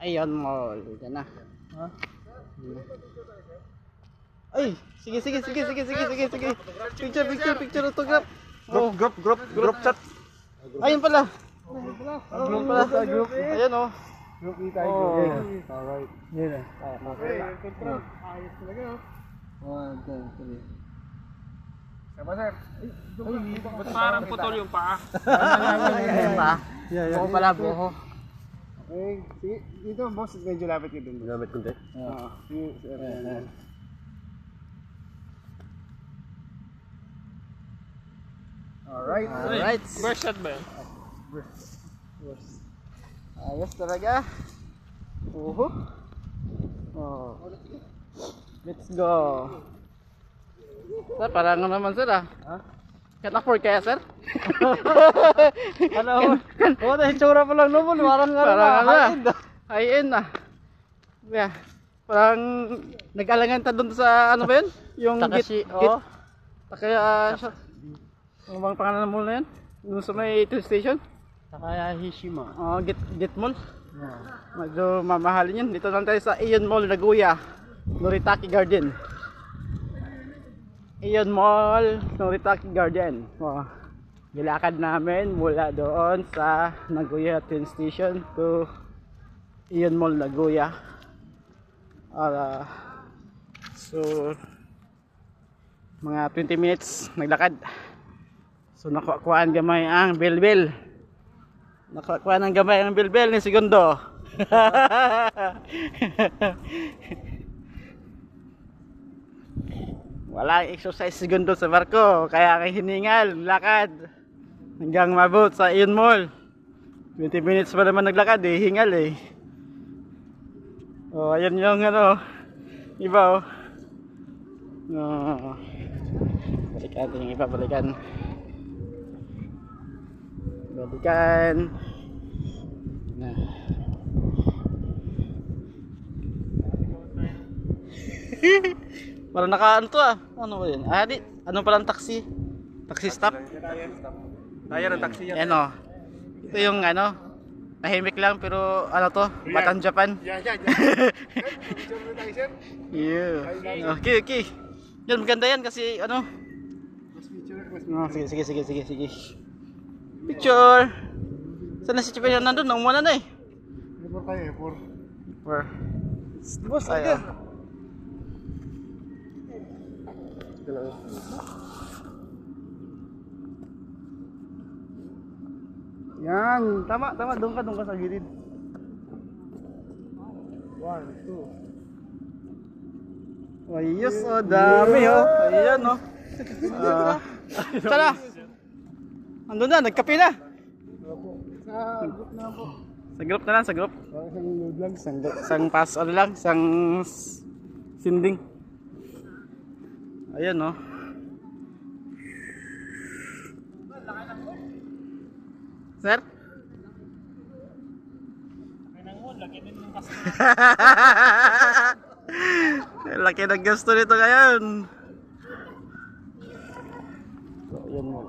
Ion Mall. Diyan na. Ha? Ay, sige. Picture, autograph. Group chat. Ayun pala. Group. Ayan oh. Group E tayo. Alright. Yan na. Okay. Ayos talaga oh. 1, 2, 3. Saba sir. Ba't parang putol yung paa? Ayan pa. Buho pala, buho. Okay. Sige. Dito boss, medyo lapit ka dun. Gamit ko din. Oo. Sige sir. Alright. First shot ba yun? Ayos talaga. Oh. Let's go. Sir, parang naman sir ah. Ha? Can afford kaya sir? Ano? Oo, dahil tsura pa lang naman. Parang High-end na. Yeah. Parang nag-alangan ta doon sa ano ba yun? Yung Takashi, git. Takaya ano bang pangalan ng mall na yun? Yung sa may train station? Takayahishima. Git Mall. Medyo mamahalin yun. Dito lang tayo sa Ion Mall, Nagoya. Noritake Garden. Ion Mall, Noritake Garden. Gilakad namin mula doon sa Nagoya train station to Ion Mall, Nagoya. So mga 20 minutes naglakad. So nakuhaan gamay ang bilbil. Nakuhaan ng gamay ang bilbil ni Segundo. Walang exercise Segundo sa barko, kaya kay hiningal, lakad hanggang mabot sa Ion Mall. 20 minutes pa naman naglakad eh, hingal eh. Oh, ayan yung ano, iba oh. Balikan yung iba, balikan. Nah. Parang naka ano to ah. Ano ba yun? Ano palang taxi? Taxi stop? Kaya ng taxi yan. Ayan oh. Ito yung ano, tahimik lang pero ano to, Batang Japan. Yan. Yeah. Okay. Yan maganda yan kasi ano. Sige. Picture. Sana si Chipen yung nandun, naumuna na eh. Report tayo, report. Where? Boss, Ayan. Yan, tama, doon ka sa gilid. 1, 2. Ayos oh, dami oh. Ayan oh. Sana. Andun na, nagkape na. Sa group na po. Sa group. Isang load lang. Sang pass, ano lang, sang sinding. Ayan oh. Sir? Laki ng gasto nito ngayon. So, ayan mo.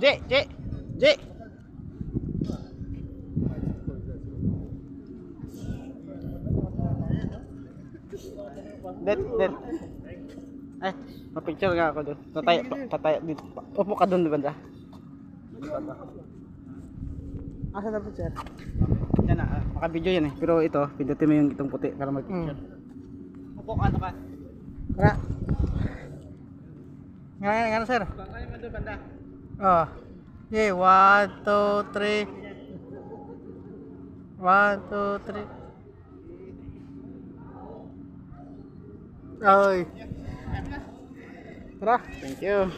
J. Det. Ay, mapicture nga ako doon. Tatay dito. Upo ka doon, banda. Asa na picture? Yan na, maka-video yan eh. Pero ito, pindutin mo yung itong puti para mag-picture. Upo ka, ano ka? Kaya. Nga, sir. Kaya mo doon, banda. Oh. Okay, 1, 2, 3. 1, 2, 3. Ay. Tara. Thank you.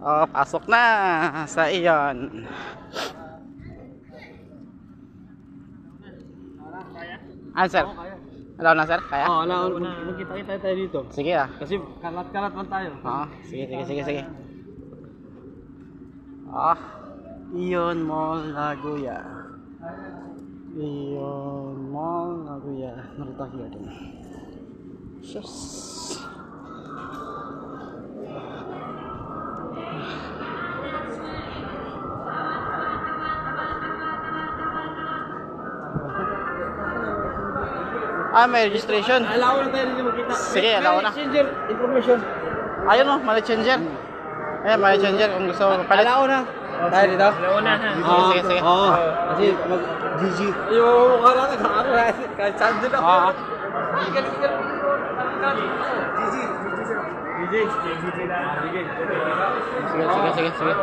Oh, pasok na sa iyon. Ah, sir. Oo, kaya. Alaw na, sir? Kaya? Oo, magkita-kita tayo dito. Sige ah. Kasi kalat-kalat man tayo. Oo, sige. Ah, Iyon Mall Nagoya. Iyon Mall Nagoya. Narutaki natin. Shush. Ah, may registration. Alaw na tayo dito magkita. Sige, alaw na. Messenger information. Ayun o, money changer. Ayan, money changer kung gusto mo palit. Alaw na. Tayo dito? Alaw na ha. Sige. Oo. Kasi mag-GG. Yung mukha natin, ako kahit saan din ako. Oo. Sige.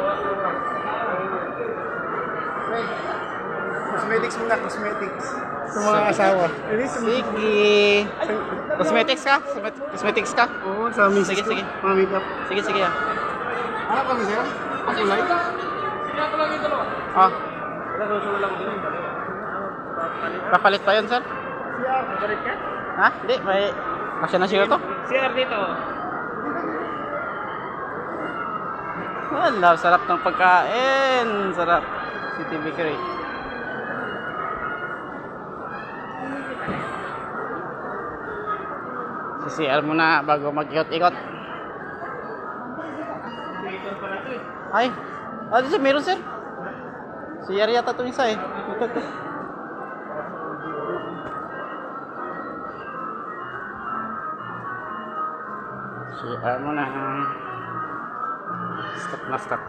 Cosmetics muna, cosmetics. Sa mga asawa. Sige. Cosmetics ka? Cosmetics ka? Oo, sa misis Sige, ko. sige. Mga makeup. Sige ah. Ano kami sir? Kulay? Ah. Papalit pa yun, sir? Papalit ka? Ha? Hindi, may... Kasya na siya to? CR dito. Wala, sarap ng pagkain. Sarap. City Bakery. CCR muna bago mag-ikot-ikot. Ay, siya meron sir. CR yata itong isa eh. Ito. CR muna. Stop na stop.